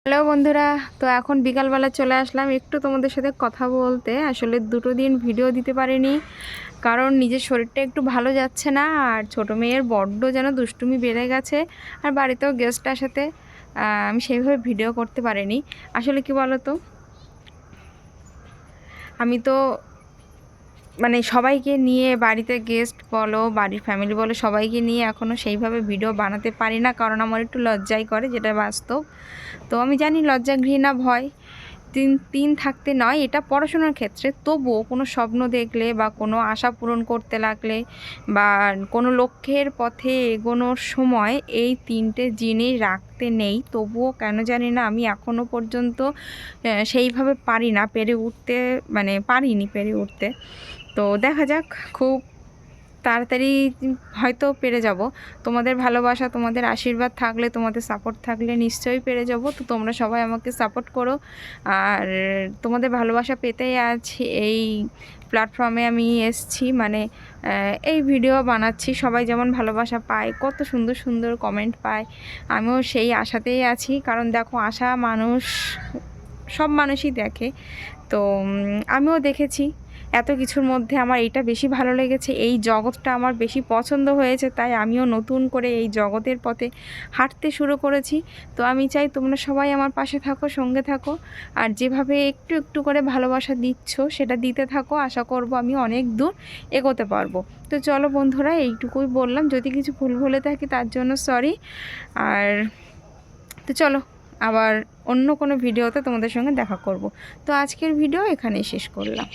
Hello বন্ধুরা, তো এখন বিকালবেলা চলে আসলাম একটু তোমাদের সাথে কথা বলতে। আসলে 2 দিন ভিডিও দিতে পারিনি, কারণ নিজের শরীরটা একটু ভালো যাচ্ছে না, আর ছোটো মেয়ের বড্ড যেন দুষ্টুমি বেড়ে গেছে, আর বাড়িতেও গেস্ট আসাতে আমি সেইভাবে ভিডিও করতে পারিনি। আসলে কি বলো তো, আমি তো মানে সবাইকে নিয়ে, বাড়িতে গেস্ট বলো, বাড়ির ফ্যামিলি বলো, সবাইকে নিয়ে এখনও সেইভাবে ভিডিও বানাতে পারি না, কারণ আমার একটু লজ্জাই করে, যেটা বাস্তব। তো আমি জানি লজ্জা, ঘৃণা, ভয় তিন থাকতে নয়, এটা পড়াশোনার ক্ষেত্রে। তবুও কোনো স্বপ্ন দেখলে বা কোনো আশা পূরণ করতে লাগলে বা কোনো লক্ষ্যের পথে এগোনোর সময় এই 3টে জিনিস রাখতে নেই। তবুও কেন জানি না আমি এখনও পর্যন্ত সেইভাবে পারি না, পারিনি পেরে উঠতে। তো দেখা যাক, খুব তাড়াতাড়ি হয়তো পেরে যাব। তোমাদের ভালোবাসা, তোমাদের আশীর্বাদ থাকলে, তোমাদের সাপোর্ট থাকলে নিশ্চয়ই পেরে যাব। তো তোমরা সবাই আমাকে সাপোর্ট করো, আর তোমাদের ভালোবাসা পেতেই আছি এই প্ল্যাটফর্মে আমি এসছি, এই ভিডিও বানাচ্ছি। সবাই যেমন ভালোবাসা পায়, কত সুন্দর সুন্দর কমেন্ট পায়, আমিও সেই আশাতেই আছি। কারণ দেখো, আশা মানুষ, সব মানুষই দেখে। তো আমিও দেখেছি, এত কিছুর মধ্যে আমার এইটা বেশি ভালো লেগেছে, এই জগৎটা আমার বেশি পছন্দ হয়েছে, তাই আমিও নতুন করে এই জগতের পথে হাঁটতে শুরু করেছি। তো আমি চাই তোমরা সবাই আমার পাশে থাকো, সঙ্গে থাকো, আর যেভাবে একটু একটু করে ভালোবাসা দিচ্ছ সেটা দিতে থাকো। আশা করব আমি অনেক দূর এগোতে পারবো। তো চলো বন্ধুরা, এইটুকুই বললাম, যদি কিছু ভুল বলে থাকি তার জন্য সরি। আর তো চলো, আবার অন্য কোনো ভিডিওতে তোমাদের সঙ্গে দেখা করব। তো আজকের ভিডিও এখানেই শেষ করলাম।